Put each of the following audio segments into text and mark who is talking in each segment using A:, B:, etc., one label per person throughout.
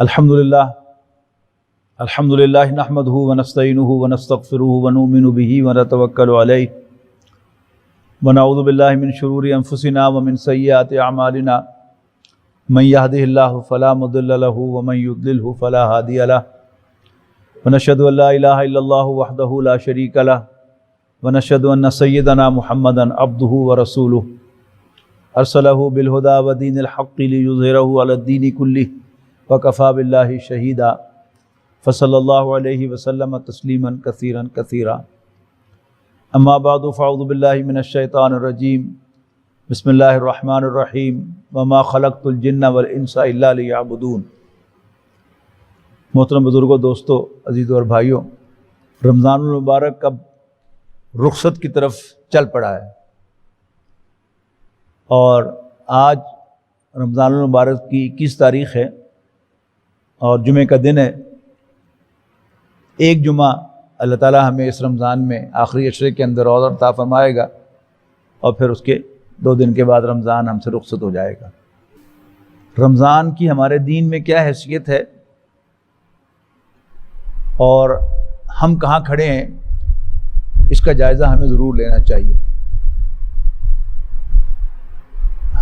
A: الحمدللہ نحمدہ ونستعینہ ونستغفرہ ونؤمن بہ ونتوکل علیہ ونعوذ باللہ من شرور انفسنا ومن سیئات اعمالنا من یہدہ اللہ فلا مضل لہ ومن یضللہ فلا ہادی لہ ونشہد ان لا الہ الا اللہ وحدہ لا شریک لہ ونشہد ان سیدنا محمدا عبدہ ورسولہ ارسلہ بالہدی ودین الحق لیظہرہ علی الدین کلہ وکفی باللہ شہیدا فصلی اللہ علیہ وسلم تسلیما کثیرا کثیرا اما بعد فاعوذ باللہ من الشیطان الرجیم بسم اللہ الرحمن الرحیم وما خلقت الجن والانس الا لیعبدون۔ محترم بزرگوں، دوستوں، عزیزوں اور بھائیوں، رمضان المبارک اب رخصت کی طرف چل پڑا ہے اور آج رمضان المبارک کی 21 تاریخ ہے اور جمعے کا دن ہے۔ ایک جمعہ اللہ تعالیٰ ہمیں اس رمضان میں آخری عشرے کے اندر اور عطا فرمائے گا اور پھر اس کے 2 دن کے بعد رمضان ہم سے رخصت ہو جائے گا۔ رمضان کی ہمارے دین میں کیا حیثیت ہے اور ہم کہاں کھڑے ہیں، اس کا جائزہ ہمیں ضرور لینا چاہیے۔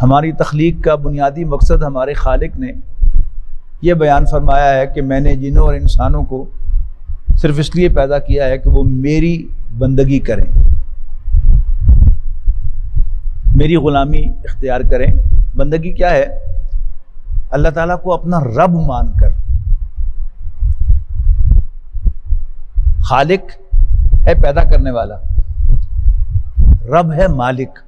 A: ہماری تخلیق کا بنیادی مقصد ہمارے خالق نے یہ بیان فرمایا ہے کہ میں نے جنوں اور انسانوں کو صرف اس لیے پیدا کیا ہے کہ وہ میری بندگی کریں، میری غلامی اختیار کریں۔ بندگی کیا ہے؟ اللہ تعالیٰ کو اپنا رب مان کر۔ خالق ہے پیدا کرنے والا، رب ہے مالک۔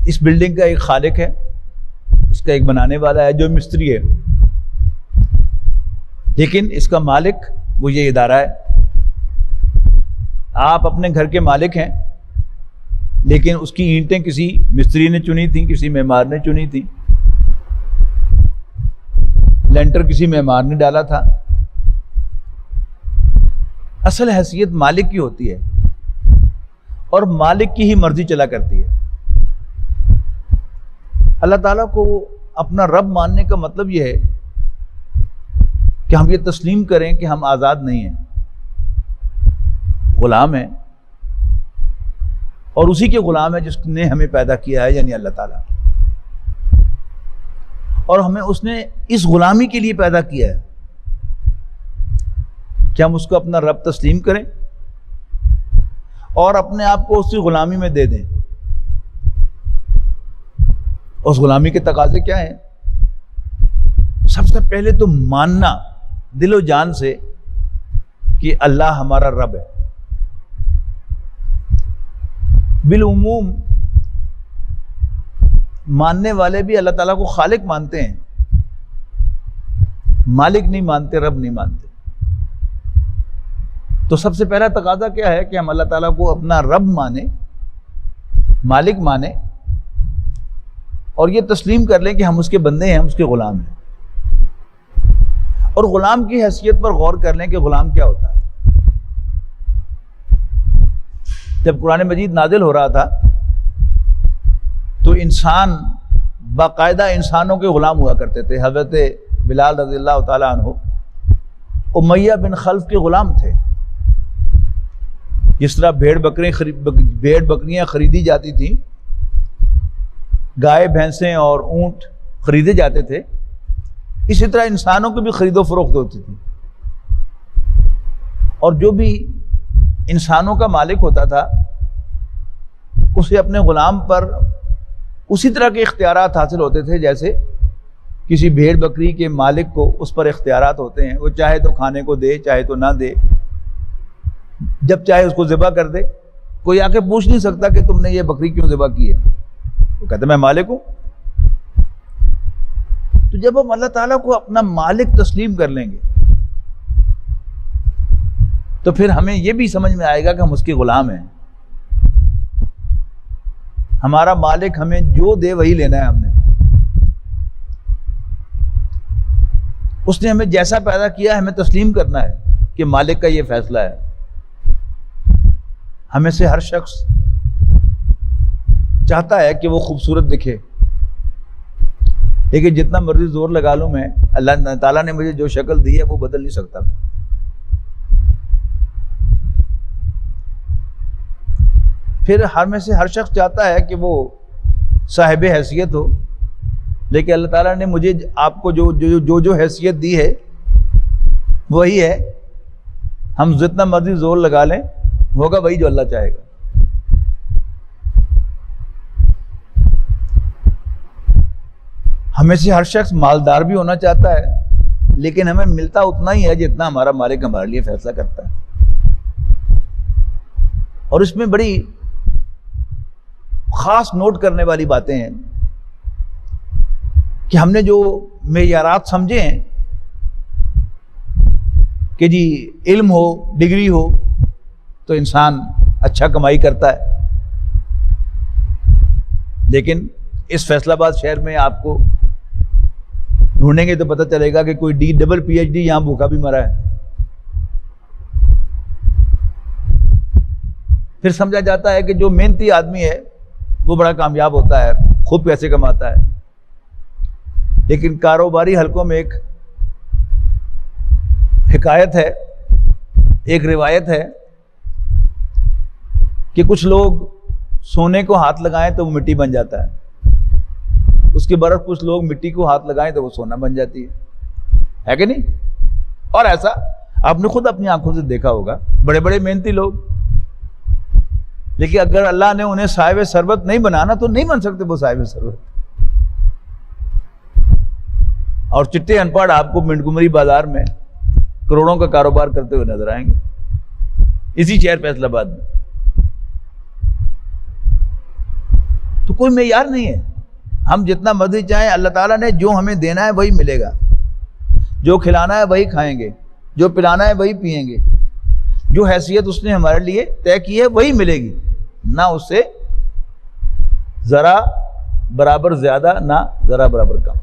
A: اس بلڈنگ کا ایک خالق ہے، اس کا ایک بنانے والا ہے جو مستری ہے، لیکن اس کا مالک وہ یہ ادارہ ہے۔ آپ اپنے گھر کے مالک ہیں، لیکن اس کی اینٹیں کسی مستری نے چنی تھیں، کسی معمار نے چنی تھی، لینٹر کسی معمار نے ڈالا تھا۔ اصل حیثیت مالک کی ہوتی ہے اور مالک کی ہی مرضی چلا کرتی ہے۔ اللہ تعالیٰ کو اپنا رب ماننے کا مطلب یہ ہے کہ ہم یہ تسلیم کریں کہ ہم آزاد نہیں ہیں، غلام ہیں، اور اسی کے غلام ہے جس نے ہمیں پیدا کیا ہے، یعنی اللہ تعالیٰ، اور ہمیں اس نے اس غلامی کے لیے پیدا کیا ہے کہ ہم اس کو اپنا رب تسلیم کریں اور اپنے آپ کو اسی غلامی میں دے دیں۔ اس غلامی کے تقاضے کیا ہیں؟ سب سے پہلے تو ماننا دل و جان سے کہ اللہ ہمارا رب ہے۔ بالعموم ماننے والے بھی اللہ تعالیٰ کو خالق مانتے ہیں، مالک نہیں مانتے، رب نہیں مانتے۔ تو سب سے پہلا تقاضا کیا ہے کہ ہم اللہ تعالیٰ کو اپنا رب مانیں، مالک مانیں، اور یہ تسلیم کر لیں کہ ہم اس کے بندے ہیں، ہم اس کے غلام ہیں۔ اور غلام کی حیثیت پر غور کر لیں کہ غلام کیا ہوتا ہے۔ جب قرآن مجید نازل ہو رہا تھا تو انسان باقاعدہ انسانوں کے غلام ہوا کرتے تھے۔ حضرت بلال رضی اللہ تعالیٰ عنہ امیہ بن خلف کے غلام تھے۔ جس طرح بھیڑ بکریاں خریدی جاتی تھیں، گائے بھینسیں اور اونٹ خریدے جاتے تھے، اسی طرح انسانوں کی بھی خرید و فروخت ہوتی تھی، اور جو بھی انسانوں کا مالک ہوتا تھا اسے اپنے غلام پر اسی طرح کے اختیارات حاصل ہوتے تھے جیسے کسی بھیڑ بکری کے مالک کو اس پر اختیارات ہوتے ہیں۔ وہ چاہے تو کھانے کو دے، چاہے تو نہ دے، جب چاہے اس کو ذبح کر دے۔ کوئی آ کے پوچھ نہیں سکتا کہ تم نے یہ بکری کیوں ذبح کی ہے، وہ کہتا میں مالک ہوں۔ تو جب ہم اللہ تعالیٰ کو اپنا مالک تسلیم کر لیں گے تو پھر ہمیں یہ بھی سمجھ میں آئے گا کہ ہم اس کے غلام ہیں۔ ہمارا مالک ہمیں جو دے وہی لینا ہے۔ ہم نے اس نے ہمیں جیسا پیدا کیا ہمیں تسلیم کرنا ہے کہ مالک کا یہ فیصلہ ہے۔ ہمیں سے ہر شخص چاہتا ہے کہ وہ خوبصورت دکھے، لیکن جتنا مرضی زور لگا لوں میں، اللہ تعالیٰ نے مجھے جو شکل دی ہے وہ بدل نہیں سکتا۔ پھر ہر میں سے ہر شخص چاہتا ہے کہ وہ صاحب حیثیت ہو، لیکن اللہ تعالیٰ نے مجھے آپ کو جو حیثیت دی ہے وہی ہے، ہم جتنا مرضی زور لگا لیں ہوگا وہی جو اللہ چاہے گا۔ ہمیں سے ہر شخص مالدار بھی ہونا چاہتا ہے، لیکن ہمیں ملتا اتنا ہی ہے جتنا ہمارا مالک ہمارے لیے فیصلہ کرتا ہے۔ اور اس میں بڑی خاص نوٹ کرنے والی باتیں ہیں کہ ہم نے جو معیارات سمجھے ہیں کہ جی علم ہو، ڈگری ہو تو انسان اچھا کمائی کرتا ہے، لیکن اس فیصل آباد شہر میں آپ کو ڈھونڈیں گے تو پتہ چلے گا کہ کوئی ڈبل پی ایچ ڈی یہاں بھوکا بھی مرا ہے۔ پھر سمجھا جاتا ہے کہ جو محنتی آدمی ہے وہ بڑا کامیاب ہوتا ہے، خوب پیسے کماتا ہے، لیکن کاروباری حلقوں میں ایک حکایت ہے، ایک روایت ہے کہ کچھ لوگ سونے کو ہاتھ لگائیں تو وہ مٹی بن جاتا ہے، اس کے برعکس کچھ لوگ مٹی کو ہاتھ لگائیں تو وہ سونا بن جاتی ہے کہ نہیں؟ اور ایسا آپ نے خود اپنی آنکھوں سے دیکھا ہوگا، بڑے بڑے محنتی لوگ، لیکن اگر اللہ نے انہیں صاحب ثروت نہیں بنانا تو نہیں بن سکتے وہ صاحب ثروت۔ اور چٹے ان پڑھ آپ کو منٹگمری بازار میں کروڑوں کا کاروبار کرتے ہوئے نظر آئیں گے، اسی شہر فیصل آباد میں۔ تو کوئی معیار نہیں ہے، ہم جتنا مرضی چاہیں، اللہ تعالیٰ نے جو ہمیں دینا ہے وہی ملے گا، جو کھلانا ہے وہی کھائیں گے، جو پلانا ہے وہی پئیں گے، جو حیثیت اس نے ہمارے لیے طے کی ہے وہی ملے گی، نہ اس سے ذرا برابر زیادہ نہ ذرا برابر کم۔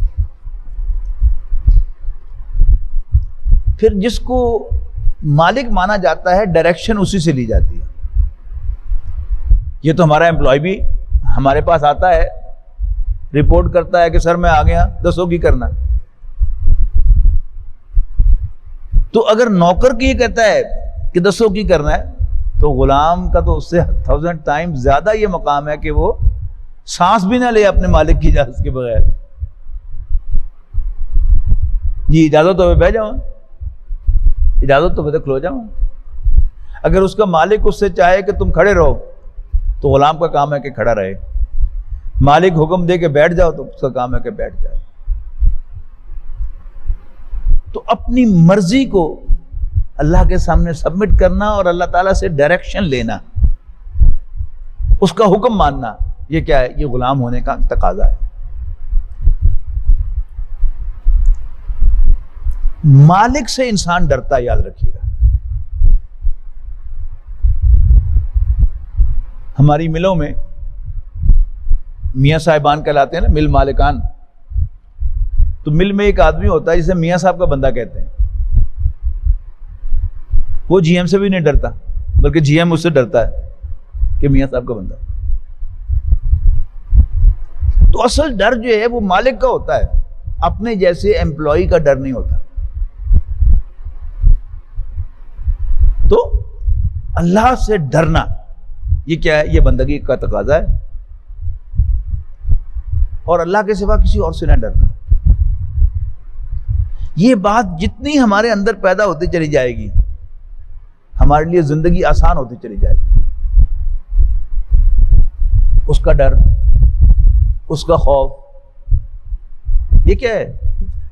A: پھر جس کو مالک مانا جاتا ہے ڈائریکشن اسی سے لی جاتی ہے۔ یہ تو ہمارا امپلائی بھی ہمارے پاس آتا ہے، رپورٹ کرتا ہے کہ سر میں آ گیا، دسو کی کرنا۔ تو اگر نوکر کی یہ کہتا ہے کہ دسو کی کرنا ہے تو غلام کا تو اس سے 1000 ٹائم زیادہ یہ مقام ہے کہ وہ سانس بھی نہ لے اپنے مالک کی اجازت کے بغیر۔ جی اجازت تو بیٹھ جاؤں، اجازت تو کھلو جاؤں۔ اگر اس کا مالک اس سے چاہے کہ تم کھڑے رہو تو غلام کا کام ہے کہ کھڑا رہے، مالک حکم دے کہ بیٹھ جاؤ تو اس کا کام ہے کہ بیٹھ جائے۔ تو اپنی مرضی کو اللہ کے سامنے سبمٹ کرنا اور اللہ تعالیٰ سے ڈائریکشن لینا، اس کا حکم ماننا، یہ کیا ہے؟ یہ غلام ہونے کا تقاضا ہے۔ مالک سے انسان ڈرتا ہے، یاد رکھیے گا۔ ہماری ملوں میں میاں صاحبان کہلاتے ہیں نا، مل مالکان، تو مل میں ایک آدمی ہوتا ہے جسے میاں صاحب کا بندہ کہتے ہیں۔ وہ جی ایم سے بھی نہیں ڈرتا، بلکہ جی ایم اس سے ڈرتا ہے کہ میاں صاحب کا بندہ۔ تو اصل ڈر جو ہے وہ مالک کا ہوتا ہے، اپنے جیسے امپلائی کا ڈر نہیں ہوتا۔ تو اللہ سے ڈرنا یہ کیا ہے؟ یہ بندگی کا تقاضا ہے، اور اللہ کے سوا کسی اور سے نہ ڈرنا۔ یہ بات جتنی ہمارے اندر پیدا ہوتی چلی جائے گی، ہمارے لیے زندگی آسان ہوتی چلی جائے گی۔ اس کا ڈر، اس کا خوف، یہ کیا ہے؟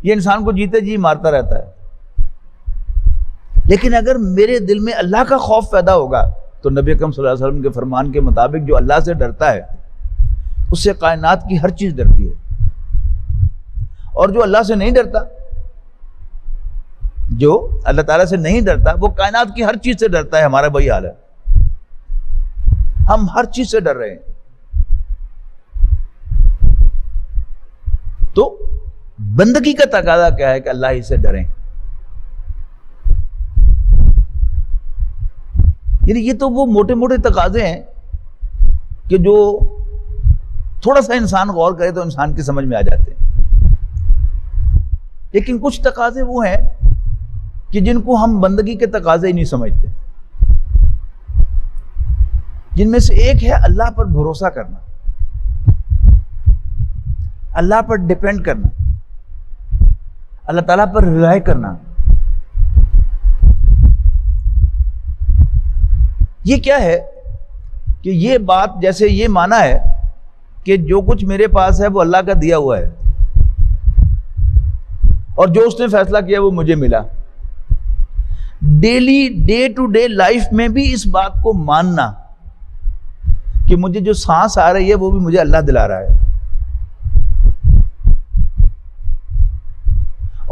A: یہ انسان کو جیتے جی مارتا رہتا ہے۔ لیکن اگر میرے دل میں اللہ کا خوف پیدا ہوگا تو نبی اکرم صلی اللہ علیہ وسلم کے فرمان کے مطابق جو اللہ سے ڈرتا ہے اس سے کائنات کی ہر چیز ڈرتی ہے، اور جو اللہ سے نہیں ڈرتا، جو اللہ تعالیٰ سے نہیں ڈرتا، وہ کائنات کی ہر چیز سے ڈرتا ہے۔ ہمارا وہی حال ہے، ہم ہر چیز سے ڈر رہے ہیں۔ تو بندگی کا تقاضا کیا ہے کہ اللہ ہی سے ڈریں۔ یعنی یہ تو وہ موٹے موٹے تقاضے ہیں کہ جو تھوڑا سا انسان غور کرے تو انسان کی سمجھ میں آ جاتے ہیں۔ لیکن کچھ تقاضے وہ ہیں کہ جن کو ہم بندگی کے تقاضے ہی نہیں سمجھتے، جن میں سے ایک ہے اللہ پر بھروسہ کرنا، اللہ پر ڈیپینڈ کرنا، اللہ تعالیٰ پر ریلائی کرنا۔ یہ کیا ہے کہ یہ بات جیسے یہ مانا ہے کہ جو کچھ میرے پاس ہے وہ اللہ کا دیا ہوا ہے، اور جو اس نے فیصلہ کیا وہ مجھے ملا۔ Daily day to day life میں بھی اس بات کو ماننا کہ مجھے جو سانس آ رہی ہے وہ بھی مجھے اللہ دلا رہا ہے،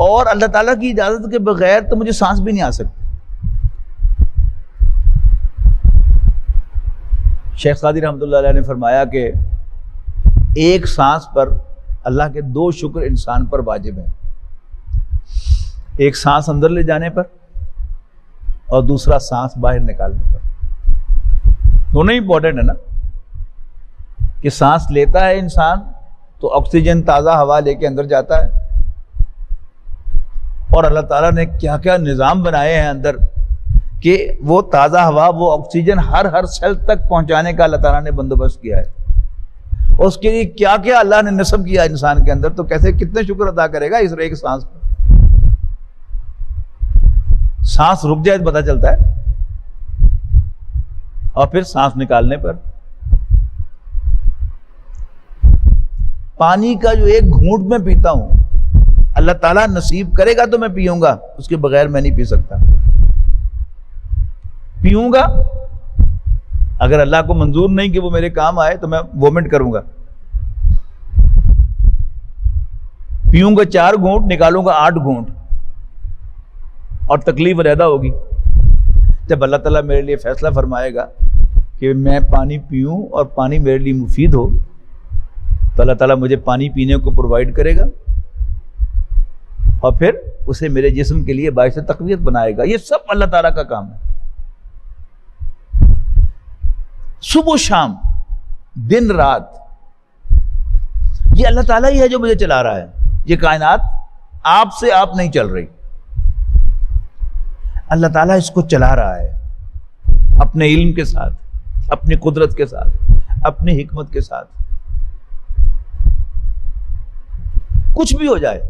A: اور اللہ تعالیٰ کی اجازت کے بغیر تو مجھے سانس بھی نہیں آ سکتی۔ شیخ قادری رحمۃ اللہ علیہ نے فرمایا کہ ایک سانس پر اللہ کے 2 شکر انسان پر واجب ہیں، ایک سانس اندر لے جانے پر اور دوسرا سانس باہر نکالنے پر۔ دونوں ہی امپورٹنٹ ہے نا، کہ سانس لیتا ہے انسان تو آکسیجن تازہ ہوا لے کے اندر جاتا ہے، اور اللہ تعالیٰ نے کیا کیا نظام بنائے ہیں اندر کہ وہ تازہ ہوا، وہ آکسیجن ہر سیل تک پہنچانے کا اللہ تعالیٰ نے بندوبست کیا ہے، اور اس کے لیے کیا کیا اللہ نے نصب کیا انسان کے اندر، تو کیسے کتنے شکر ادا کرے گا اس ایک سانس پر۔ سانس رک جائے تو پتہ چلتا ہے، اور پھر سانس نکالنے پر پانی کا جو ایک گھونٹ میں پیتا ہوں اللہ تعالیٰ نصیب کرے گا تو میں پیوں گا، اس کے بغیر میں نہیں پی سکتا۔ پیوں گا، اگر اللہ کو منظور نہیں کہ وہ میرے کام آئے تو میں وومنٹ کروں گا۔ پیوں گا 4 گھونٹ، نکالوں گا 8 گھونٹ، اور تکلیف علیحدہ ہوگی۔ جب اللہ تعالیٰ میرے لیے فیصلہ فرمائے گا کہ میں پانی پیوں اور پانی میرے لیے مفید ہو، تو اللہ تعالیٰ مجھے پانی پینے کو پرووائڈ کرے گا، اور پھر اسے میرے جسم کے لیے باعث تقویت بنائے گا۔ یہ سب اللہ تعالیٰ کا کام ہے۔ صبح و شام، دن رات، یہ اللہ تعالیٰ ہی ہے جو مجھے چلا رہا ہے۔ یہ کائنات آپ سے آپ نہیں چل رہی، اللہ تعالیٰ اس کو چلا رہا ہے اپنے علم کے ساتھ، اپنی قدرت کے ساتھ، اپنی حکمت کے ساتھ۔ کچھ بھی ہو جائے،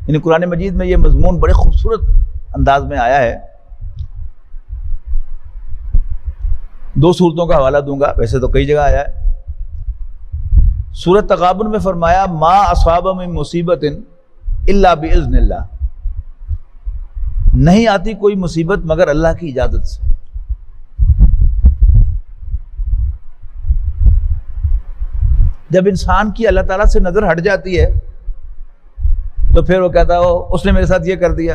A: یعنی قرآن مجید میں یہ مضمون بڑے خوبصورت انداز میں آیا ہے۔ 2 صورتوں کا حوالہ دوں گا، ویسے تو کئی جگہ آیا ہے۔ سورۃ تغابن میں فرمایا ما اصاب من مصیبت الا باذن اللہ، نہیں آتی کوئی مصیبت مگر اللہ کی اجازت سے۔ جب انسان کی اللہ تعالیٰ سے نظر ہٹ جاتی ہے تو پھر وہ کہتا ہے اس نے میرے ساتھ یہ کر دیا،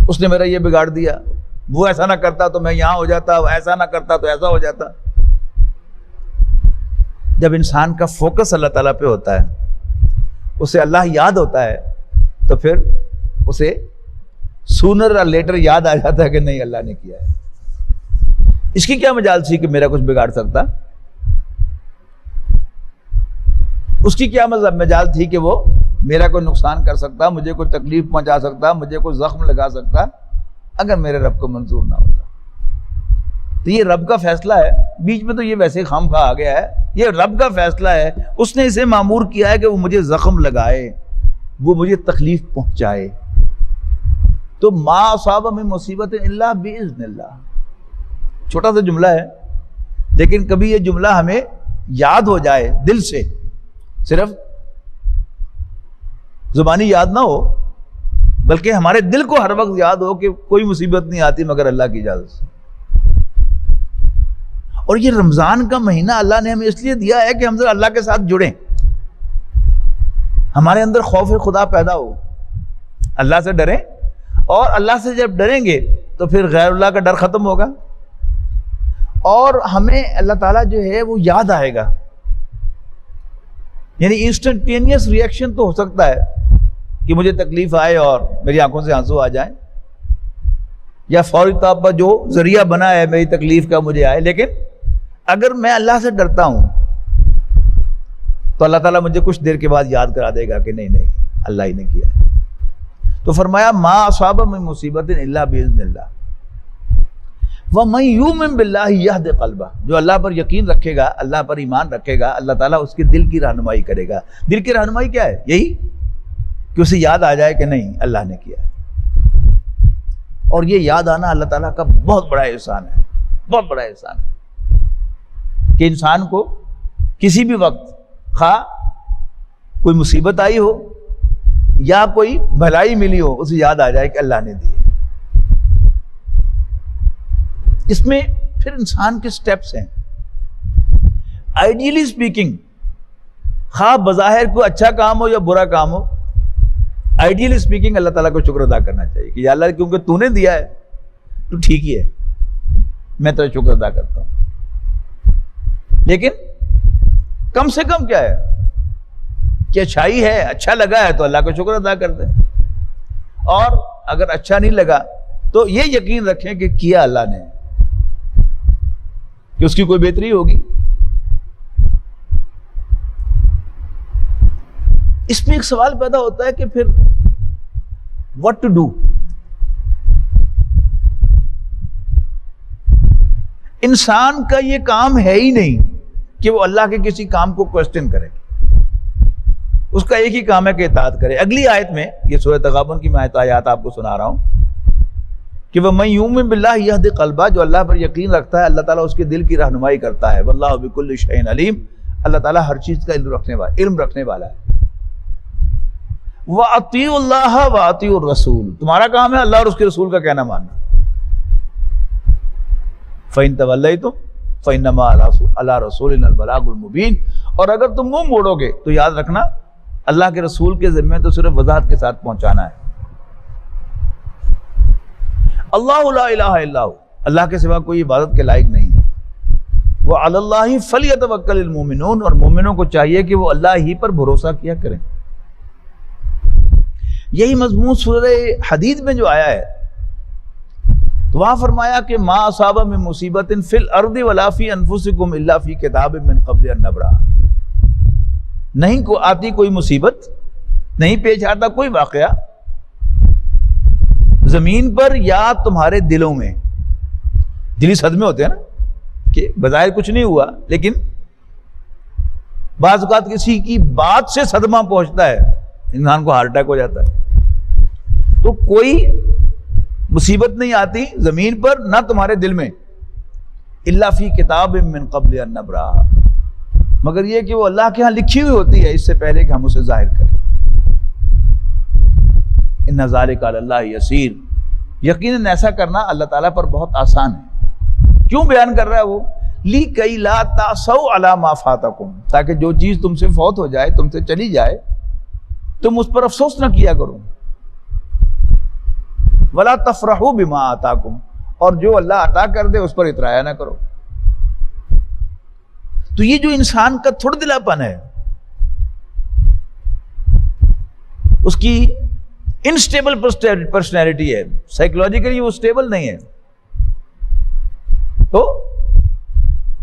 A: اس نے میرا یہ بگاڑ دیا، وہ ایسا نہ کرتا تو میں یہاں ہو جاتا، وہ ایسا نہ کرتا تو ایسا ہو جاتا۔ جب انسان کا فوکس اللہ تعالیٰ پہ ہوتا ہے، اسے اللہ یاد ہوتا ہے، تو پھر اسے سونر اور لیٹر یاد آ جاتا ہے کہ نہیں اللہ نے کیا ہے۔ اس کی کیا مجال تھی کہ میرا کچھ بگاڑ سکتا، اس کی کیا مجال تھی کہ وہ میرا کوئی نقصان کر سکتا، مجھے کوئی تکلیف پہنچا سکتا، مجھے کوئی زخم لگا سکتا، اگر میرے رب کو منظور نہ ہوتا۔ تو یہ رب کا فیصلہ ہے، بیچ میں تو یہ ویسے خام خواہ آ گیا ہے، یہ رب کا فیصلہ ہے، اس نے اسے مامور کیا ہے کہ وہ مجھے زخم لگائے، وہ مجھے تکلیف پہنچائے۔ تو ما اصاب من مصیبت الا باذن اللہ، چھوٹا سا جملہ ہے، لیکن کبھی یہ جملہ ہمیں یاد ہو جائے دل سے، صرف زبانی یاد نہ ہو، بلکہ ہمارے دل کو ہر وقت یاد ہو کہ کوئی مصیبت نہیں آتی مگر اللہ کی اجازت سے۔ اور یہ رمضان کا مہینہ اللہ نے ہمیں اس لیے دیا ہے کہ ہم ذرا اللہ کے ساتھ جڑیں، ہمارے اندر خوف خدا پیدا ہو، اللہ سے ڈریں، اور اللہ سے جب ڈریں گے تو پھر غیر اللہ کا ڈر ختم ہوگا، اور ہمیں اللہ تعالیٰ جو ہے وہ یاد آئے گا۔ یعنی انسٹنٹینیس ریئیکشن تو ہو سکتا ہے کہ مجھے تکلیف آئے اور میری آنکھوں سے آنسو آ جائیں، یا فوری طور پر جو ذریعہ بنا ہے میری تکلیف کا مجھے آئے، لیکن اگر میں اللہ سے ڈرتا ہوں تو اللہ تعالیٰ مجھے کچھ دیر کے بعد یاد کرا دے گا کہ نہیں اللہ ہی نے کیا ہے۔ تو فرمایا ما اصاب من مصیبت الا باذن اللہ ومن یؤمن باللہ یہد قلبہ، جو اللہ پر یقین رکھے گا، اللہ پر ایمان رکھے گا، اللہ تعالیٰ اس کے دل کی رہنمائی کرے گا۔ دل کی رہنمائی کیا ہے؟ یہی کہ اسے یاد آ جائے کہ نہیں اللہ نے کیا ہے، اور یہ یاد آنا اللہ تعالیٰ کا بہت بڑا احسان ہے، بہت بڑا احسان ہے کہ انسان کو کسی بھی وقت خواہ کوئی مصیبت آئی ہو یا کوئی بھلائی ملی ہو، اسے یاد آ جائے کہ اللہ نے دی ہے۔ اس میں پھر انسان کے سٹیپس ہیں۔ آئیڈیلی سپیکنگ، خواہ بظاہر کوئی اچھا کام ہو یا برا کام ہو، آئیڈیلی سپیکنگ اللہ تعالیٰ کو شکر ادا کرنا چاہیے کہ یا اللہ کیونکہ تو نے دیا ہے تو ٹھیک ہی ہے، میں تیرا شکر ادا کرتا ہوں۔ لیکن کم سے کم کیا ہے کہ اچھائی ہے، اچھا لگا ہے تو اللہ کا شکر ادا کر دیں، اور اگر اچھا نہیں لگا تو یہ یقین رکھیں کہ کیا اللہ نے، کہ اس کی کوئی بہتری ہوگی۔ اس میں ایک سوال پیدا ہوتا ہے کہ پھر what to do؟ انسان کا یہ کام ہے ہی نہیں کہ وہ اللہ کے کسی کام کو کوسچن کرے، اس کا ایک ہی کام ہے کہ اطاعت کرے۔ اگلی آیت میں، یہ سورہ تغابن کی میں آیات آپ کو سنا رہا ہوں کہ وَمَن یُؤْمِن بِاللَّهِ یہد قلبہ، جو اللہ پر یقین رکھتا ہے اللہ تعالیٰ اس کے دل کی رہنمائی کرتا ہے۔ وَاللَّهُ بِكُلِّ شَيْءٍ علیم، اللہ تعالیٰ ہر چیز کا علم رکھنے والا ہے۔ وَأَطِيعُوا اللَّهَ وَأَطِيعُوا الرَّسُولَ، تمہارا کام ہے اللہ اور اس کے رسول کا کہنا ماننا۔ فَإِن تَوَلَّيْتُمْ فَإِنَّمَا عَلَىٰ رَسُولِنَا الْبَلَاغُ الْمُبِينُ، اور اگر تم منہ موڑو گے تو یاد رکھنا اللہ کے رسول کے ذمہ تو صرف وضاحت کے ساتھ پہنچانا ہے۔ اللہ لا الہ الا ہو، اللہ کے سوا کوئی عبادت کے لائق نہیں ہے۔ وعلی اللہ فلیتوکل المؤمنون، اور مومنوں کو چاہیے کہ وہ اللہ ہی پر بھروسہ کیا کریں۔ یہی مضمون سورہ حدید میں جو آیا ہے تو وہاں فرمایا کہ ما اصاب من مصیبت فی الارض ولا فی انفسکم الا فی کتاب من قبل ان نبرأ، نہیں کو آتی کوئی مصیبت، نہیں پیش آتا کوئی واقعہ زمین پر یا تمہارے دلوں میں۔ دلی صدمے ہوتے ہیں نا کہ بظاہر کچھ نہیں ہوا، لیکن بعض اوقات کسی کی بات سے صدمہ پہنچتا ہے، انسان کو ہارٹ اٹیک ہو جاتا ہے۔ تو کوئی مصیبت نہیں آتی زمین پر نہ تمہارے دل میں، الا فی کتاب من قبل ان نبرأ، مگر یہ کہ وہ اللہ کے ہاں لکھی ہوئی ہوتی ہے اس سے پہلے کہ ہم اسے ظاہر کریں۔ ان ذالک علی اللہ یسیر، یقیناً ایسا کرنا اللہ تعالیٰ پر بہت آسان ہے۔ کیوں بیان کر رہا ہے وہ؟ لِکَیْ لَا تَأْسَوْا عَلَىٰ مَا فَاتَکُمْ، تاکہ جو چیز تم سے فوت ہو جائے، تم سے چلی جائے، تم اس پر افسوس نہ کیا کرو۔ وَلَا تَفْرَحُوا بِمَا آتَاکُمْ، اور جو اللہ عطا کر دے اس پر اترایا نہ کرو۔ تو یہ جو انسان کا تھوڑ دلا پن ہے، اس کی انسٹیبل پرسنالٹی ہے، سائیکولوجیکلی وہ سٹیبل نہیں ہے، تو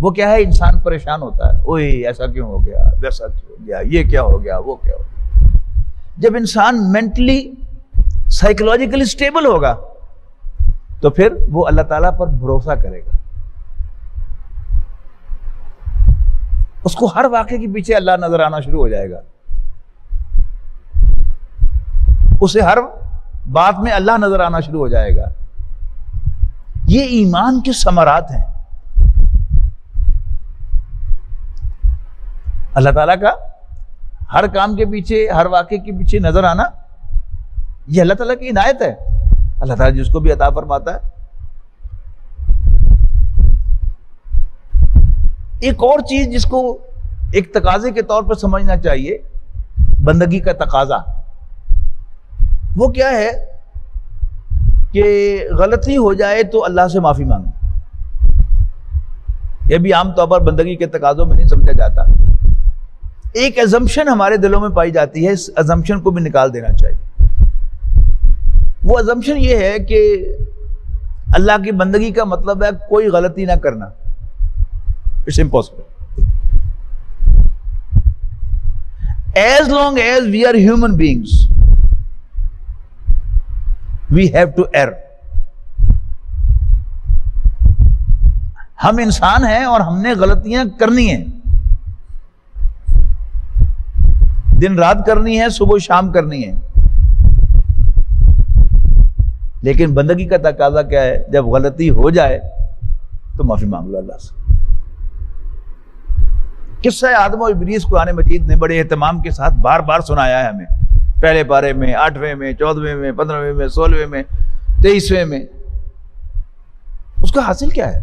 A: وہ کیا ہے، انسان پریشان ہوتا ہے، اوئے ایسا کیوں ہو گیا، ویسا کیوں ہو گیا، یہ کیا ہو گیا، وہ کیا ہو گیا۔ جب انسان مینٹلی سائیکولوجیکلی سٹیبل ہوگا تو پھر وہ اللہ تعالیٰ پر بھروسہ کرے گا، اس کو ہر واقعے کے پیچھے اللہ نظر آنا شروع ہو جائے گا، اسے ہر بات میں اللہ نظر آنا شروع ہو جائے گا۔ یہ ایمان کے ثمرات ہیں۔ اللہ تعالیٰ کا ہر کام کے پیچھے، ہر واقعے کے پیچھے نظر آنا، یہ اللہ تعالیٰ کی عنایت ہے، اللہ تعالیٰ جس کو بھی عطا فرماتا ہے۔ ایک اور چیز جس کو ایک تقاضے کے طور پر سمجھنا چاہیے، بندگی کا تقاضا، وہ کیا ہے کہ غلطی ہو جائے تو اللہ سے معافی مانگنا۔ یہ بھی عام طور پر بندگی کے تقاضوں میں نہیں سمجھا جاتا۔ ایک ایزمپشن ہمارے دلوں میں پائی جاتی ہے، اس ایزمپشن کو بھی نکال دینا چاہیے۔ وہ ایزمپشن یہ ہے کہ اللہ کی بندگی کا مطلب ہے کوئی غلطی نہ کرنا، it's impossible. As long as we are human beings, we have to err. ہم انسان ہیں اور ہم نے غلطیاں کرنی ہیں، دن رات کرنی ہے، صبح شام کرنی ہے. لیکن بندگی کا تقاضا کیا ہے؟ جب غلطی ہو جائے تو معافی مانگ لو اللہ سے. قصہ آدم و ابلیس قرآن مجید نے بڑے اہتمام کے ساتھ بار بار سنایا ہے ہمیں، پہلے پارے میں، 8ویں میں، 14ویں میں، 15ویں میں، 16ویں میں، 23ویں میں. اس کا حاصل کیا ہے؟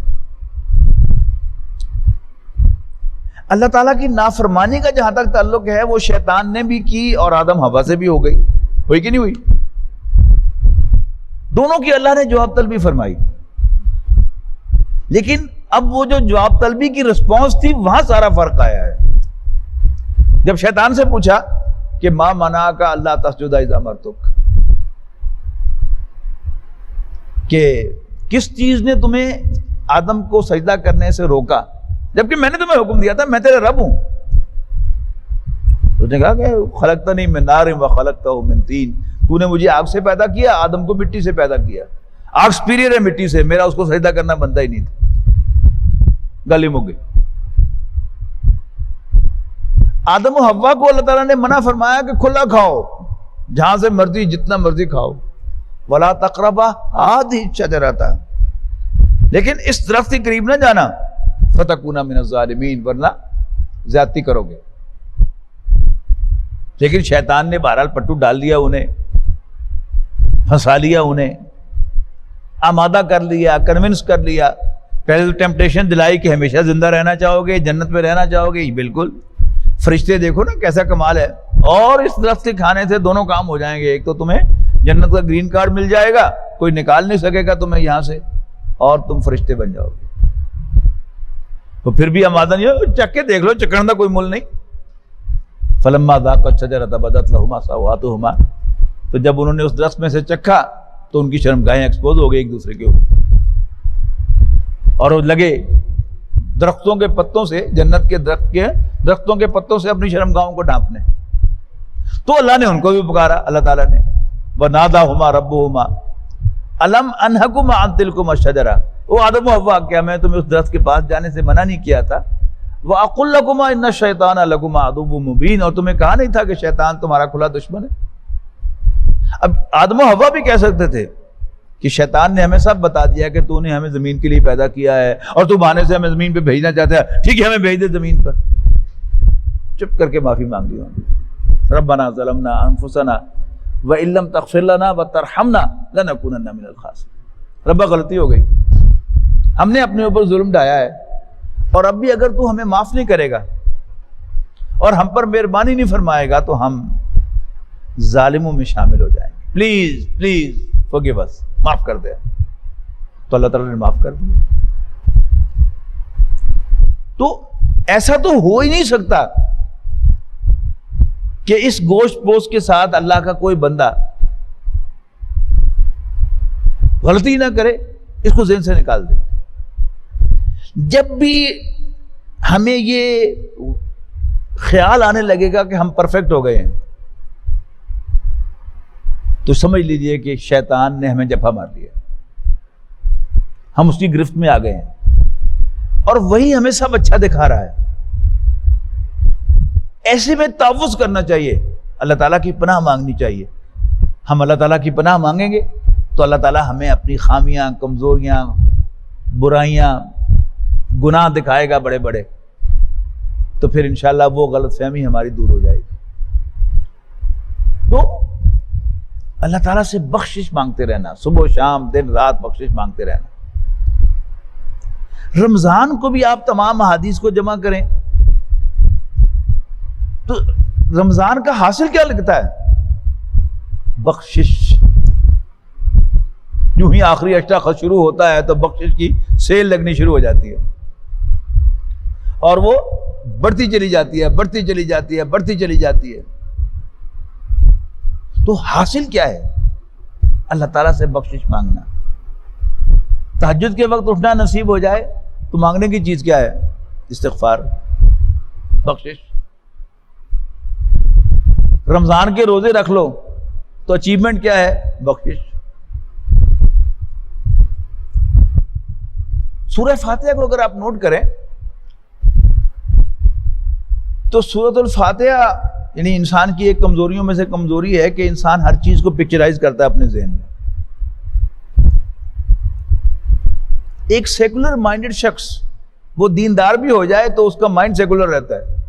A: اللہ تعالیٰ کی نافرمانی کا جہاں تک تعلق ہے وہ شیطان نے بھی کی اور آدم حوا سے بھی ہو گئی. ہوئی کہ نہیں ہوئی؟ دونوں کی اللہ نے جواب طلبی فرمائی. لیکن اب وہ جو جواب طلبی کی رسپانس تھی وہاں سارا فرق آیا ہے. جب شیطان سے پوچھا کہ ما منعک اللہ تسجد اذ امرتک، کہ کس چیز نے تمہیں آدم کو سجدہ کرنے سے روکا جبکہ میں نے تمہیں حکم دیا تھا، میں تیرے رب ہوں. اس نے کہا کہ خلقتنی من نار و خلقتہ من طین، تو نے مجھے آگ سے پیدا کیا، آدم کو مٹی سے پیدا کیا. آگ سپیریئر ہے مٹی سے، میرا اس کو سجدہ کرنا بنتا ہی نہیں تھا. گلی مک گئی. آدم و حوا کو اللہ تعالیٰ نے منع فرمایا کہ کھلا کھاؤ، جہاں سے مرضی جتنا مرضی کھاؤ، ولا تقربا هذه الشجرة، لیکن اس درخت کے قریب نہ جانا، فتکونا من الظالمین، ورنہ زیادتی کرو گے. لیکن شیطان نے بہرحال پٹو ڈال دیا، انہیں پھنسا لیا، انہیں آمادہ کر لیا، کنونس کر لیا. پہلے تو ٹیمپٹیشن دلائی کہ ہمیشہ زندہ رہنا چاہو گے، جنت میں رہنا چاہو گے. بالکل، فرشتے دیکھو نا کیسا کمال ہے. اور اس درخت کے کھانے سے دونوں کام ہو جائیں گے. ایک تو تمہیں جنت کا گرین کارڈ مل جائے گا، کوئی نکال نہیں سکے گا تمہیں یہاں سے، اور تم فرشتے بن جاؤ گے. تو پھر بھی آمادہ نہیں ہو، چکھ کے دیکھ لو، چکھنے کا کوئی مول نہیں. فلما ذاقا الشجرۃ بدت لہما سوآتہما، تو جب انہوں نے اس درخت میں سے چکھا تو ان کی شرمگاہیں ایکسپوز ہو گئی ایک دوسرے کے اوپر، اور وہ لگے درختوں کے پتوں سے، جنت کے درختوں کے پتوں سے اپنی شرمگاہوں کو ڈھانپنے. تو اللہ نے ان کو بھی پکارا، اللہ تعالیٰ نے وَنَادَاهُمَا رَبُّهُمَا أَلَمْ أَنْهَكُمَا عَنْ تِلْكُمَا الشَّجَرَةِ، او آدم و حوا، کیا میں تمہیں اس درخت کے پاس جانے سے منع نہیں کیا تھا؟ وَأَقُلْ لَكُمَا إِنَّ الشَّيْطَانَ لَكُمَا عَدُوٌّ مُبِينٌ، اور تمہیں کہا نہیں تھا کہ شیطان تمہارا کھلا دشمن ہے؟ اب آدم و حوا بھی کہہ سکتے تھے کہ شیطان نے ہمیں سب بتا دیا کہ تو نے ہمیں زمین کے لیے پیدا کیا ہے اور تو بہانے سے ہمیں زمین پہ بھیجنا چاہتا ہے، ٹھیک ہے ہمیں بھیج دے زمین پر. چپ کر کے معافی مانگ لی. ربنا ظلمنا انفسنا وان لم تغفر لنا وترحمنا لنکونن من الخاسرین. ربا غلطی ہو گئی، ہم نے اپنے اوپر ظلم ڈھایا ہے، اور اب بھی اگر تو ہمیں معاف نہیں کرے گا اور ہم پر مہربانی نہیں فرمائے گا تو ہم ظالموں میں شامل ہو جائیں گے. پلیز پلیز forgive us، معاف کر دے. تو اللہ تعالیٰ نے معاف کر دیا. تو ایسا تو ہو ہی نہیں سکتا کہ اس گوشت پوست کے ساتھ اللہ کا کوئی بندہ غلطی نہ کرے، اس کو ذہن سے نکال دے. جب بھی ہمیں یہ خیال آنے لگے گا کہ ہم پرفیکٹ ہو گئے ہیں تو سمجھ لیجئے کہ شیطان نے ہمیں جفا مار دیا، ہم اس کی گرفت میں آ گئے ہیں، اور وہی ہمیں سب اچھا دکھا رہا ہے. ایسے میں تعوذ کرنا چاہیے، اللہ تعالیٰ کی پناہ مانگنی چاہیے. ہم اللہ تعالیٰ کی پناہ مانگیں گے تو اللہ تعالیٰ ہمیں اپنی خامیاں، کمزوریاں، برائیاں، گناہ دکھائے گا بڑے بڑے، تو پھر انشاءاللہ وہ غلط فہمی ہماری دور ہو جائے گی. تو اللہ تعالیٰ سے بخشش مانگتے رہنا، صبح و شام دن رات بخشش مانگتے رہنا. رمضان کو بھی آپ تمام احادیث کو جمع کریں تو رمضان کا حاصل کیا لگتا ہے؟ بخشش. یوں ہی آخری اشرا شروع ہوتا ہے تو بخشش کی سیل لگنی شروع ہو جاتی ہے، اور وہ بڑھتی چلی جاتی ہے، بڑھتی چلی جاتی ہے، بڑھتی چلی جاتی ہے. تو حاصل کیا ہے؟ اللہ تعالیٰ سے بخشش مانگنا. تہجد کے وقت اٹھنا نصیب ہو جائے تو مانگنے کی چیز کیا ہے؟ استغفار، بخشش. رمضان کے روزے رکھ لو تو اچیومنٹ کیا ہے؟ بخشش۔ سورہ فاتحہ کو اگر آپ نوٹ کریں تو سورۃ الفاتحہ یعنی انسان کی ایک کمزوریوں میں سے کمزوری ہے کہ انسان ہر چیز کو پکچرائز کرتا ہے اپنے ذہن میں۔ ایک سیکولر مائنڈڈ شخص وہ دیندار بھی ہو جائے تو اس کا مائنڈ سیکولر رہتا ہے۔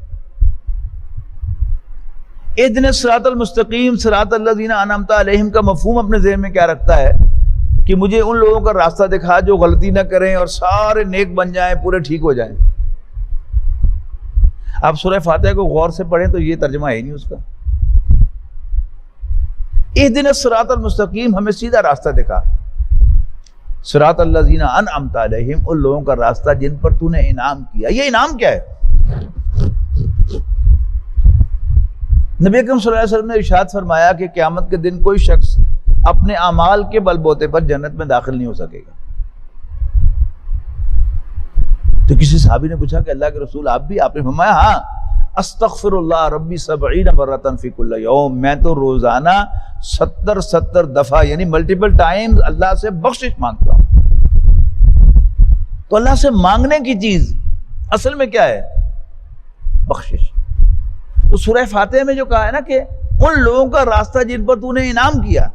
A: اہدنا الصراط المستقیم صراط الذین انعمت علیہم کا مفہوم اپنے ذہن میں کیا رکھتا ہے کہ مجھے ان لوگوں کا راستہ دکھا جو غلطی نہ کریں اور سارے نیک بن جائیں، پورے ٹھیک ہو جائیں۔ آپ سورہ فاتحہ کو غور سے پڑھیں تو یہ ترجمہ ہے نہیں اس کا۔ اہدنا الصراط المستقیم ہمیں سیدھا راستہ دکھا، صراط الذین انعمت علیہم ان لوگوں کا راستہ جن پر تو نے انعام کیا۔ یہ انعام کیا ہے؟ نبی اکرم صلی اللہ علیہ وسلم نے ارشاد فرمایا کہ قیامت کے دن کوئی شخص اپنے اعمال کے بل بوتے پر جنت میں داخل نہیں ہو سکے گا۔ تو کسی صحابی نے پوچھا کہ اللہ کے رسول آپ بھی؟ آپ نے فرمایا ہاں، استغفر اللہ ربی 70 مرۃ فی کل یوم، میں تو روزانہ 70 دفعہ یعنی ملٹیپل ٹائمز اللہ سے بخشش مانگتا ہوں۔ تو اللہ سے مانگنے کی چیز اصل میں کیا ہے؟ بخشش۔ تو سورہ فاتحہ میں جو کہا ہے نا کہ ان لوگوں کا راستہ جن پر تو نے انعام کیا،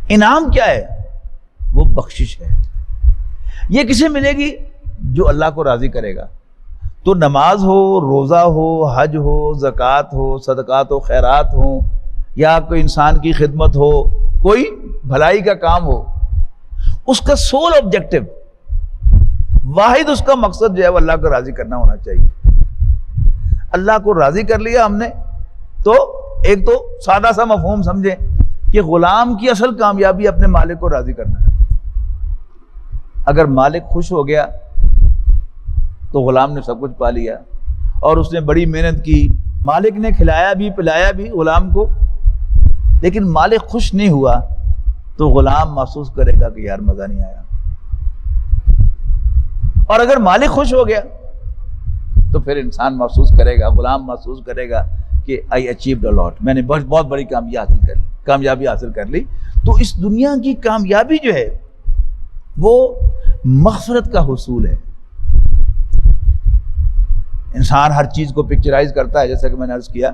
A: انعام کیا ہے؟ وہ بخشش ہے۔ یہ کسے ملے گی؟ جو اللہ کو راضی کرے گا۔ تو نماز ہو، روزہ ہو، حج ہو، زکوٰۃ ہو، صدقات و خیرات ہو، یا کوئی انسان کی خدمت ہو، کوئی بھلائی کا کام ہو، اس کا سول آبجیکٹو، واحد اس کا مقصد جو ہے وہ اللہ کو راضی کرنا ہونا چاہیے۔ اللہ کو راضی کر لیا ہم نے تو ایک تو سادہ سا مفہوم سمجھیں کہ غلام کی اصل کامیابی اپنے مالک کو راضی کرنا ہے۔ اگر مالک خوش ہو گیا تو غلام نے سب کچھ پا لیا، اور اس نے بڑی محنت کی، مالک نے کھلایا بھی پلایا بھی غلام کو، لیکن مالک خوش نہیں ہوا تو غلام محسوس کرے گا کہ یار مزہ نہیں آیا۔ اور اگر مالک خوش ہو گیا تو پھر انسان محسوس کرے گا، غلام محسوس کرے گا کہ I achieved a lot، میں نے بہت بڑی کامیابی حاصل کر لی۔ تو اس دنیا کی کامیابی جو ہے وہ مغفرت کا حصول ہے۔ انسان ہر چیز کو پکچرائز کرتا ہے، جیسا کہ میں نے عرض کیا۔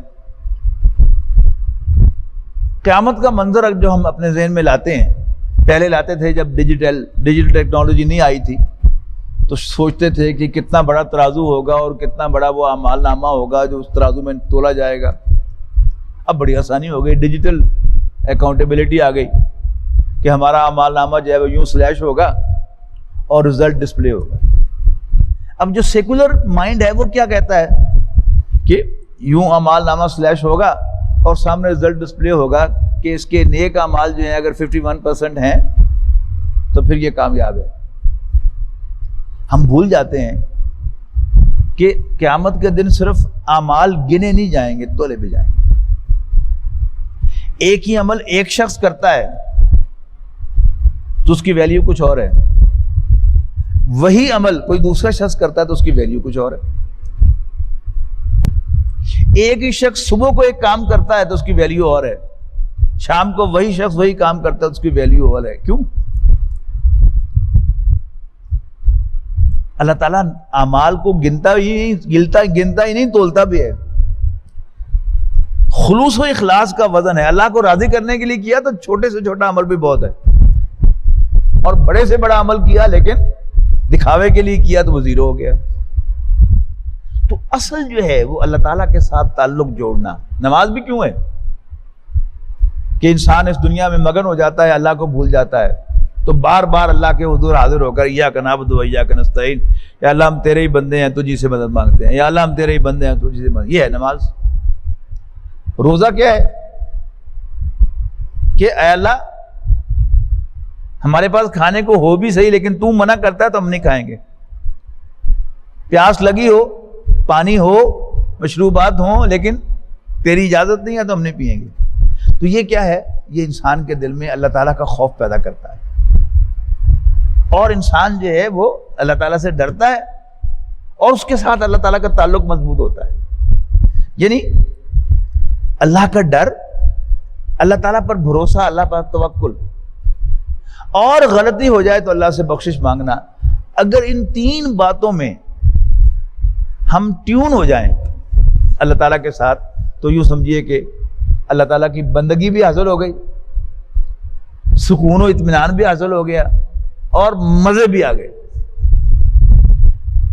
A: قیامت کا منظر جو ہم اپنے ذہن میں لاتے ہیں، پہلے لاتے تھے جب ڈیجیٹل ٹیکنالوجی نہیں آئی تھی تو سوچتے تھے کہ کتنا بڑا ترازو ہوگا اور کتنا بڑا وہ اعمال نامہ ہوگا جو اس ترازو میں تولا جائے گا۔ اب بڑی آسانی ہو گئی، ڈیجیٹل اکاؤنٹیبلٹی آ گئی کہ ہمارا اعمال نامہ جو ہے وہ یوں سلیش ہوگا اور رزلٹ ڈسپلے ہوگا۔ اب جو سیکولر مائنڈ ہے وہ کیا کہتا ہے کہ یوں اعمال نامہ سلیش ہوگا اور سامنے رزلٹ ڈسپلے ہوگا کہ اس کے نیک اعمال جو ہیں اگر 51% ہیں تو پھر یہ کامیاب ہے۔ ہم بھول جاتے ہیں کہ قیامت کے دن صرف اعمال گنے نہیں جائیں گے، تولے بھی جائیں گے۔ ایک ہی عمل ایک شخص کرتا ہے تو اس کی ویلیو کچھ اور ہے، وہی عمل کوئی دوسرا شخص کرتا ہے تو اس کی ویلیو کچھ اور ہے۔ ایک ہی شخص صبح کو ایک کام کرتا ہے تو اس کی ویلیو اور ہے، شام کو وہی شخص وہی کام کرتا ہے تو اس کی ویلیو اور ہے۔ کیوں؟ اللہ تعالیٰ اعمال کو گنتا ہی نہیں، تولتا بھی ہے۔ خلوص و اخلاص کا وزن ہے۔ اللہ کو راضی کرنے کے لیے کیا تو چھوٹے سے چھوٹا عمل بھی بہت ہے، اور بڑے سے بڑا عمل کیا لیکن دکھاوے کے لیے کیا تو وہ زیرو ہو گیا۔ تو اصل جو ہے وہ اللہ تعالیٰ کے ساتھ تعلق جوڑنا۔ نماز بھی کیوں ہے کہ انسان اس دنیا میں مگن ہو جاتا ہے، اللہ کو بھول جاتا ہے، تو بار بار اللہ کے حضور حاضر ہو کر ایاک نعبد و ایاک نستعین، یا اللہ ہم تیرے ہی بندے ہیں تجھی سے مدد مانگتے ہیں، یا اللہ ہم تیرے ہی بندے ہیں تجھی سے مدد۔ یہ ہے نماز۔ روزہ کیا ہے کہ اے اللہ ہمارے پاس کھانے کو ہو بھی صحیح لیکن تو منع کرتا ہے تو ہم نہیں کھائیں گے۔ پیاس لگی ہو، پانی ہو، مشروبات ہوں، لیکن تیری اجازت نہیں ہے تو ہم نہیں پیئیں گے۔ تو یہ کیا ہے؟ یہ انسان کے دل میں اللہ تعالیٰ کا خوف پیدا کرتا ہے، اور انسان جو ہے وہ اللہ تعالیٰ سے ڈرتا ہے اور اس کے ساتھ اللہ تعالیٰ کا تعلق مضبوط ہوتا ہے۔ یعنی اللہ کا ڈر، اللہ تعالیٰ پر بھروسہ، اللہ پر توکل، اور غلطی ہو جائے تو اللہ سے بخشش مانگنا. اگر ان تین باتوں میں ہم ٹیون ہو جائیں اللہ تعالیٰ کے ساتھ تو یوں سمجھیے کہ اللہ تعالیٰ کی بندگی بھی حاصل ہو گئی، سکون و اطمینان بھی حاصل ہو گیا، اور مزے بھی آ گئے.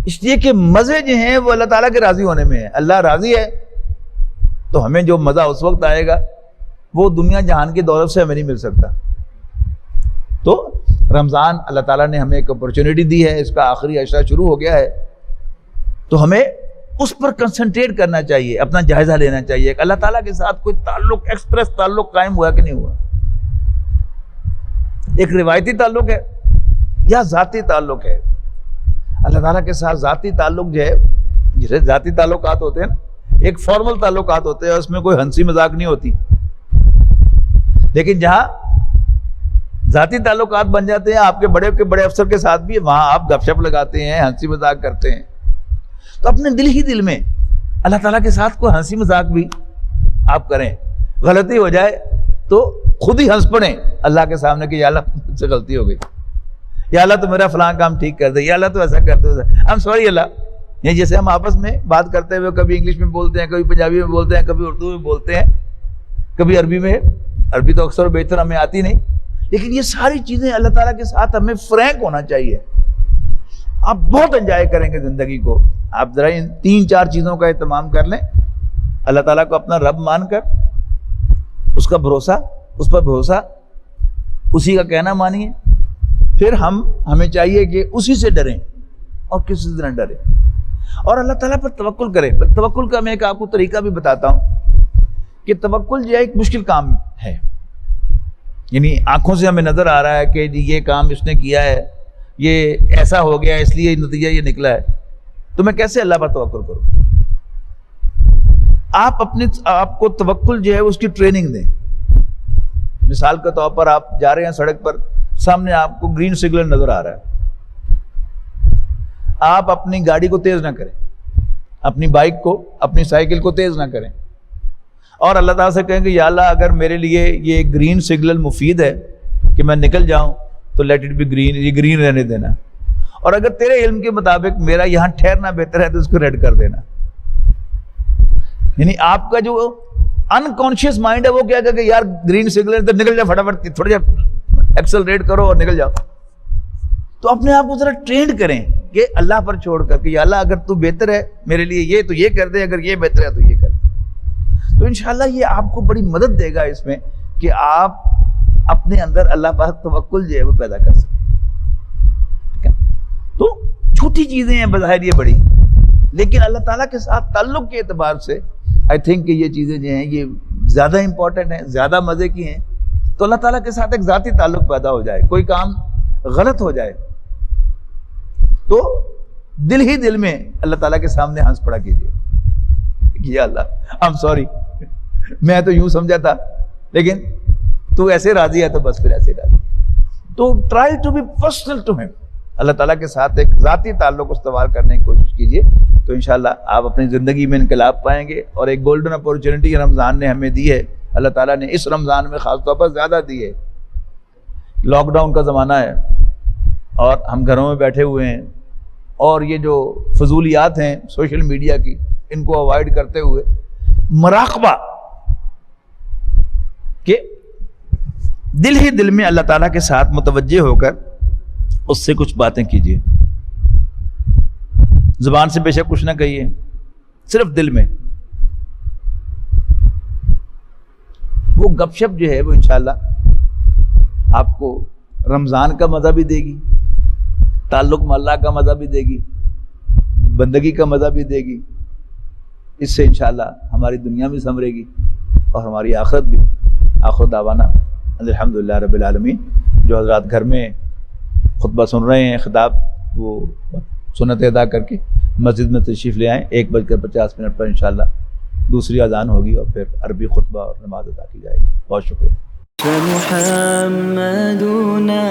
A: اس لیے کہ مزے جو ہیں وہ اللہ تعالیٰ کے راضی ہونے میں ہیں. اللہ راضی ہے تو ہمیں جو مزہ اس وقت آئے گا وہ دنیا جہان کی دولت سے ہمیں نہیں مل سکتا. تو رمضان اللہ تعالیٰ نے ہمیں ایک اپرچونٹی دی ہے، اس کا آخری عشرہ شروع ہو گیا ہے، تو ہمیں اس پر کنسنٹریٹ کرنا چاہیے، اپنا جائزہ لینا چاہیے کہ اللہ تعالیٰ کے ساتھ کوئی تعلق، ایکسپریس تعلق قائم ہوا کہ نہیں ہوا. ایک روایتی تعلق ہے یا ذاتی تعلق ہے. اللہ تعالیٰ کے ساتھ ذاتی تعلق جو ہے، جیسے ذاتی تعلقات ہوتے ہیں نا، ایک فارمل تعلقات ہوتے ہیں، اس میں کوئی ہنسی مذاق نہیں ہوتی. لیکن جہاں ذاتی تعلقات بن جاتے ہیں آپ کے بڑے افسر کے ساتھ بھی، وہاں آپ گپ شپ لگاتے ہیں، ہنسی مذاق کرتے ہیں. تو اپنے دل ہی دل میں اللہ تعالیٰ کے ساتھ کوئی ہنسی مذاق بھی آپ کریں. غلطی ہو جائے تو خود ہی ہنس پڑیں اللہ کے سامنے کہ یا اللہ مجھ سے غلطی ہو گئی، یا اللہ تو میرا فلاں کام ٹھیک کر دے، یا اللہ تو ایسا کرتے ہو، آئی ایم سوری اللہ. یہ جیسے ہم آپس میں بات کرتے ہوئے کبھی انگلش میں بولتے ہیں، کبھی پنجابی میں بولتے ہیں، کبھی اردو میں بولتے ہیں، کبھی عربی میں. عربی تو اکثر و بیشتر ہمیں آتی نہیں، لیکن یہ ساری چیزیں اللہ تعالیٰ کے ساتھ ہمیں فرینک ہونا چاہیے. آپ بہت انجوائے کریں گے زندگی کو. آپ ذرا ان 3-4 چیزوں کا اہتمام کر لیں. اللہ تعالیٰ کو اپنا رب مان کر اس کا بھروسہ، اس پر بھروسہ، اسی کا کہنا مانیے. پھر ہمیں چاہیے کہ اسی سے ڈریں اور کسی سے نہ ڈریں، اور اللہ تعالیٰ پر توکل کریں. توکل کا میں ایک آپ کو طریقہ بھی بتاتا ہوں کہ توکل جو ہے ایک مشکل کام ہے. یعنی آنکھوں سے ہمیں نظر آ رہا ہے کہ یہ کام اس نے کیا ہے، یہ ایسا ہو گیا، اس لیے نتیجہ یہ نکلا ہے، تو میں کیسے اللہ پر توکل کروں؟ آپ کو توکل جو ہے اس کی ٹریننگ دیں. مثال کے طور پر آپ جا رہے ہیں سڑک پر، سامنے آپ کو گرین سگنل نظر آ رہا ہے، آپ اپنی گاڑی کو تیز نہ کریں، اپنی بائک کو، اپنی سائیکل کو تیز نہ کریں، اور اللہ تعالیٰ سے کہیں کہ یا اللہ اگر میرے لیے یہ گرین سگنل مفید ہے کہ میں نکل جاؤں تو لیٹ اٹ بی گرین، یہ گرین رہنے دینا، اور اگر تیرے علم کے مطابق میرا یہاں ٹھہرنا بہتر ہے تو اس کو ریڈ کر دینا. یعنی آپ کا جو انکانشیس مائنڈ ہے وہ کیا کہ یار گرین سگنل تو نکل جاؤ، فٹافٹ تھوڑا جا ایکسلریٹ کرو اور نکل جاؤ. تو اپنے آپ کو ذرا ٹرینڈ کریں کہ اللہ پر چھوڑ کر کہ یا اللہ اگر تو بہتر ہے میرے لیے یہ تو یہ کر دے، اگر یہ بہتر ہے تو یہ کر دے. تو انشاءاللہ یہ آپ کو بڑی مدد دے گا اس میں کہ آپ اپنے اندر اللہ پر توکل جو ہے وہ پیدا کر سکیں. ٹھیک ہے؟ تو چھوٹی چیزیں ہیں بظاہر یہ بڑی، لیکن اللہ تعالیٰ کے ساتھ تعلق کے اعتبار سے آئی تھنک کہ یہ چیزیں جو ہیں یہ زیادہ امپورٹنٹ ہیں، زیادہ مزے کی ہیں. تو اللہ تعالیٰ کے ساتھ ایک ذاتی تعلق پیدا ہو جائے. کوئی کام غلط ہو جائے تو دل ہی دل میں اللہ تعالیٰ کے سامنے ہنس پڑا کیجیے، یا اللہ آئی ایم سوری، میں تو یوں سمجھا تھا لیکن تو ایسے راضی ہے تو بس پھر ایسے راضی. تو try to be personal to him. اللہ تعالیٰ کے ساتھ ایک ذاتی تعلق استوار کرنے کی کوشش کیجیے، تو انشاءاللہ آپ اپنی زندگی میں انقلاب پائیں گے. اور ایک گولڈن اپورچونٹی رمضان نے ہمیں دی ہے، اللہ تعالیٰ نے اس رمضان میں خاص طور پر زیادہ دی ہے. لاک ڈاؤن کا زمانہ ہے اور ہم گھروں میں بیٹھے ہوئے ہیں، اور یہ جو فضولیات ہیں سوشل میڈیا کی ان کو اوائڈ کرتے ہوئے مراقبہ کہ دل ہی دل میں اللہ تعالیٰ کے ساتھ متوجہ ہو کر اس سے کچھ باتیں کیجیے. زبان سے بے شک کچھ نہ کہیے، صرف دل میں. وہ گپ شپ جو ہے وہ انشاءاللہ آپ کو رمضان کا مزہ بھی دے گی، تعلق میں اللہ کا مزہ بھی دے گی، بندگی کا مزہ بھی دے گی. اس سے انشاءاللہ ہماری دنیا بھی سنورے گی اور ہماری آخرت بھی. آخر دعوانا الحمدللہ رب العالمین. جو حضرات گھر میں خطبہ سن رہے ہیں خطاب، وہ سنت ادا کر کے مسجد میں تشریف لے آئیں. 1:50 پر انشاءاللہ دوسری اذان ہوگی اور پھر عربی خطبہ اور نماز ادا کی جائے گی. بہت شکریہ.
B: محمدنا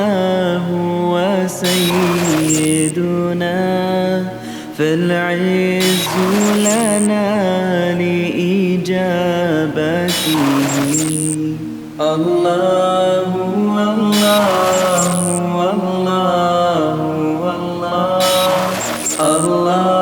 B: هو سيدنا فالعز لنا محبته الله الله الله الله الله